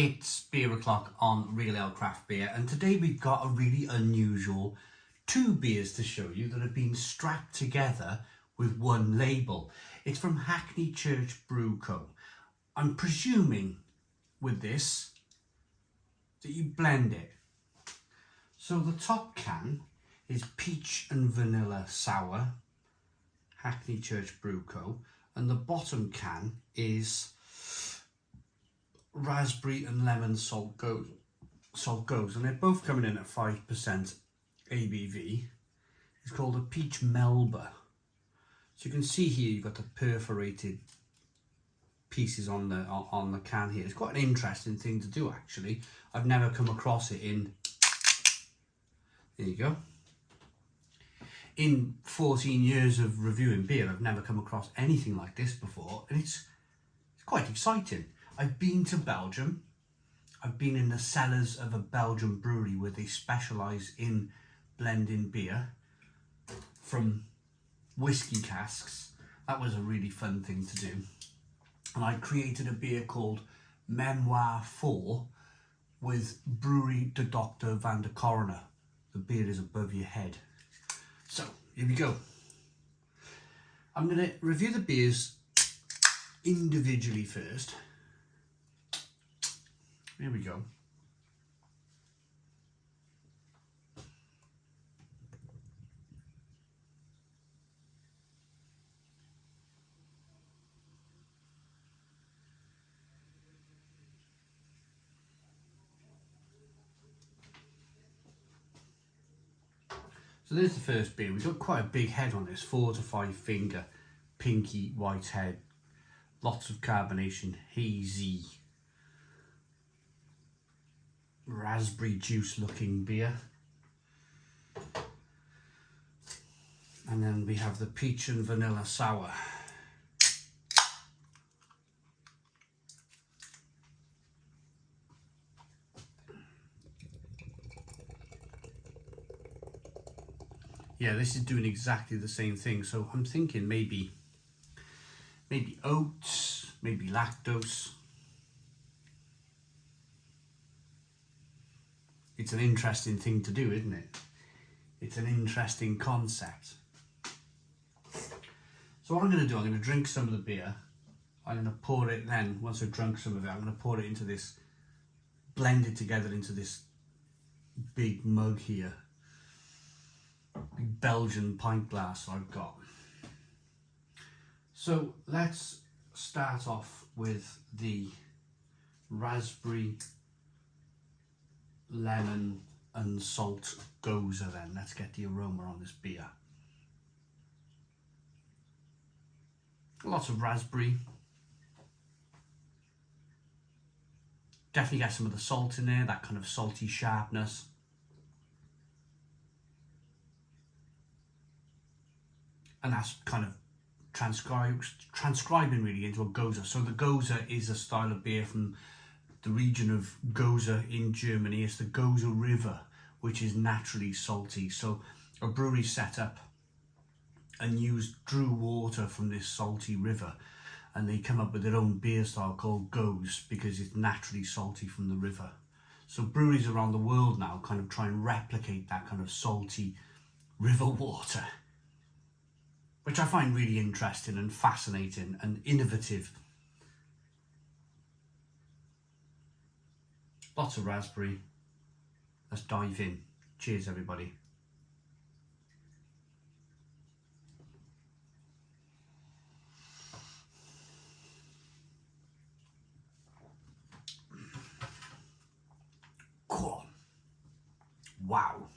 It's beer o'clock on Real Ale Craft Beer, and today we've got a really unusual two beers to show you that have been strapped together with one label. It's from Hackney Church Brew Co. I'm presuming with this that you blend it. So the top can is Peach and Vanilla Sour, Hackney Church Brew Co. And the bottom can is Raspberry and Lemon Salt Goes. And they're both coming in at 5% ABV. It's called a Peach Melba. So you can see here you've got the perforated pieces on the can here. It's quite an interesting thing to do actually. I've never come across it in, there you go. In 14 years of reviewing beer, I've never come across anything like this before, and it's quite exciting. I've been to Belgium. I've been in the cellars of a Belgian brewery where they specialise in blending beer from whiskey casks. That was a really fun thing to do. And I created a beer called Memoir 4 with Brewery de Dr. van der Coroner. The beer is above your head. So, here we go. I'm going to review the beers individually first. Here we go. So there's the first beer. We've got quite a big head on this, 4 to 5 finger, pinky white head, lots of carbonation, hazy, raspberry juice looking beer. And then we have the Peach and Vanilla Sour. Yeah, this is doing exactly the same thing. So I'm thinking maybe oats, maybe lactose. It's an interesting thing to do, isn't it? It's an interesting concept. So what I'm going to do, I'm going to drink some of the beer. I'm going to pour it then, once I've drunk some of it, I'm going to pour it into this, blend it together into this big mug here. Big Belgian pint glass I've got. So let's start off with the raspberry, lemon and salt goza then. Let's get the aroma on this beer. Lots of raspberry. Definitely get some of the salt in there, that kind of salty sharpness. And that's kind of transcribing really into a goza. So the goza is a style of beer from the region of Goza in Germany. It's the Goza River, which is naturally salty. So a brewery set up and drew water from this salty river, and they come up with their own beer style called Goze because it's naturally salty from the river. So breweries around the world now kind of try and replicate that kind of salty river water, which I find really interesting and fascinating and innovative. Lots of raspberry. Let's dive in. Cheers, everybody. Cool. Wow.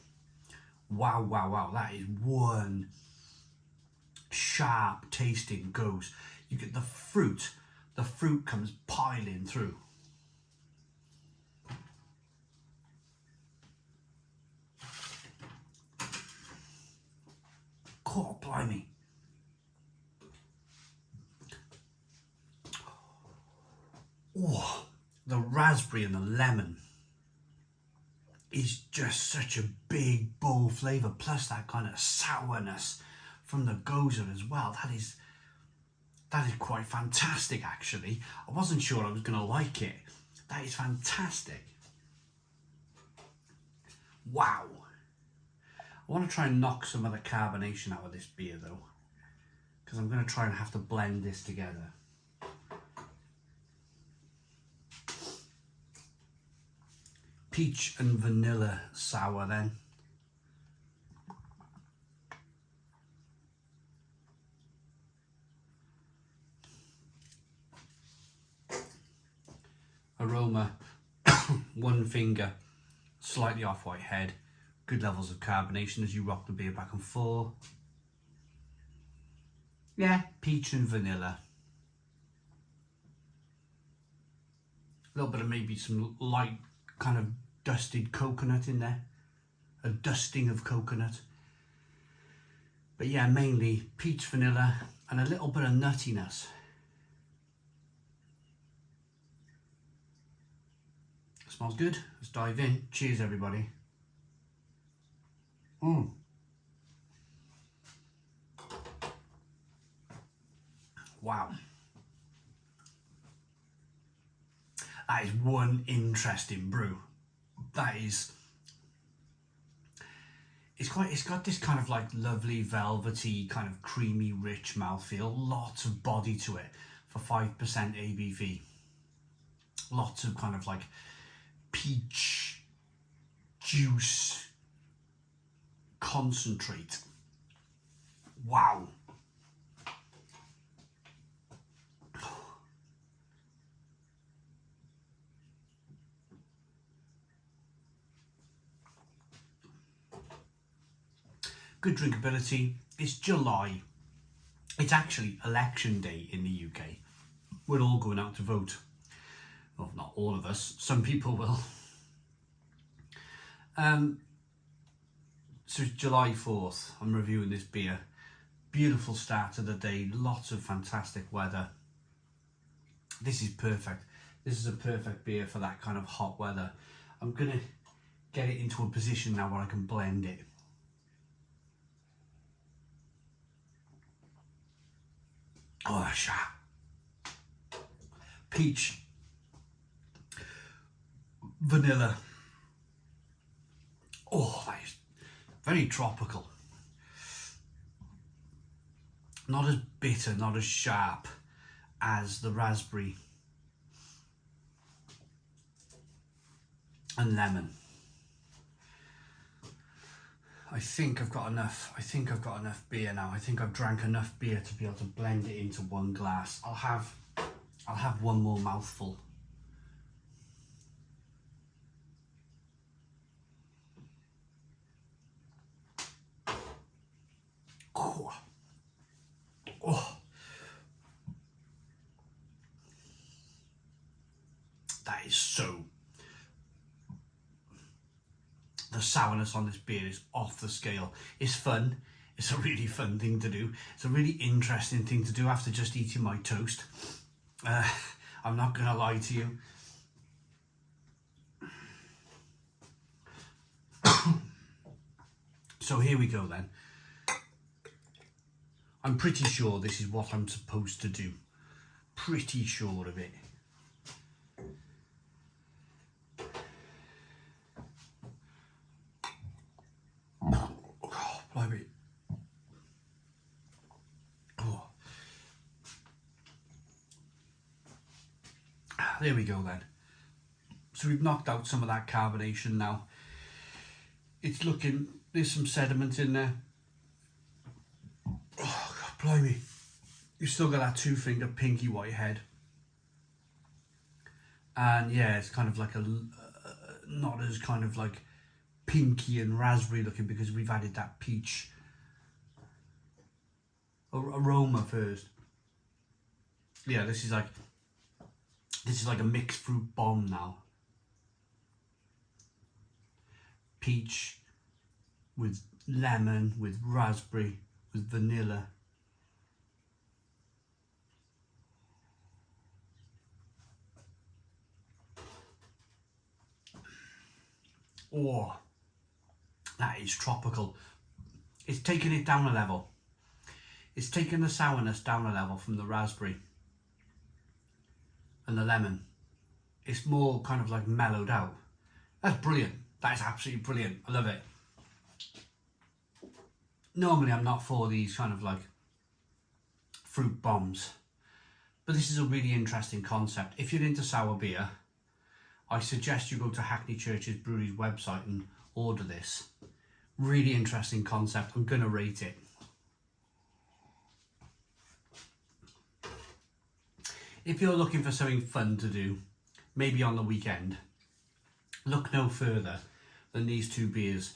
Wow, wow, wow. That is one sharp tasting goes. You get the fruit comes piling through. God blimey. Oh, the raspberry and the lemon is just such a big, bold flavour, plus that kind of sourness from the goza as well. That is quite fantastic actually. I wasn't sure I was going to like it. That is fantastic. Wow. I want to try and knock some of the carbonation out of this beer though, because I'm going to try and have to blend this together. Peach and vanilla sour then. Aroma, one finger, slightly off-white head, good levels of carbonation as you rock the beer back and forth. Yeah, peach and vanilla. A little bit of maybe some light kind of dusted coconut in there. A dusting of coconut. But yeah, mainly peach, vanilla, and a little bit of nuttiness. Smells good. Let's dive in. Cheers, everybody. Wow. That is one interesting brew. That is... It's got this kind of like lovely, velvety, kind of creamy, rich mouthfeel. Lots of body to it for 5% ABV. Lots of kind of like peach juice concentrate. Wow. Good drinkability. It's July. It's actually election day in the UK. We're all going out to vote. Well, not all of us. Some people will. So it's July 4th. I'm reviewing this beer. Beautiful start to the day. Lots of fantastic weather. This is perfect. This is a perfect beer for that kind of hot weather. I'm going to get it into a position now where I can blend it. Oh, shit. Peach. Vanilla. Oh, that is very tropical. Not as bitter, not as sharp as the raspberry and lemon. I think I've got enough. I think I've got enough beer now. I think I've drank enough beer to be able to blend it into one glass. I'll have one more mouthful. Oh. Oh. That is so... The sourness on this beer is off the scale. It's fun. It's a really fun thing to do. It's a really interesting thing to do after just eating my toast. I'm not going to lie to you. So here we go then. I'm pretty sure this is what I'm supposed to do. Pretty sure of it. Oh, blimey. Oh. There we go then. So we've knocked out some of that carbonation now. It's looking, there's some sediment in there. Oh, God, blimey. You've still got that 2-finger pinky white head. And yeah, it's kind of like not as kind of like pinky and raspberry looking because we've added that peach aroma first. Yeah, this is like a mixed fruit bomb now. Peach with lemon, with raspberry, with vanilla. Oh, that is tropical. It's taken it down a level. It's taken the sourness down a level from the raspberry and the lemon. It's more kind of like mellowed out. That's brilliant. That is absolutely brilliant. I love it. Normally I'm not for these kind of like fruit bombs, but this is a really interesting concept. If you're into sour beer, I suggest you go to Hackney Churches Brewery's website and order this. Really interesting concept. I'm gonna rate it. If you're looking for something fun to do, maybe on the weekend, look no further than these two beers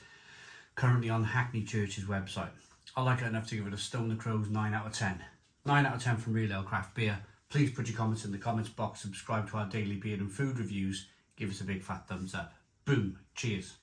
currently on Hackney Church's website. I like it enough to give it a Stone the Crows 9 out of 10. 9 out of 10 from Real Ale Craft Beer. Please put your comments in the comments box, subscribe to our daily beer and food reviews, give us a big fat thumbs up. Boom, cheers.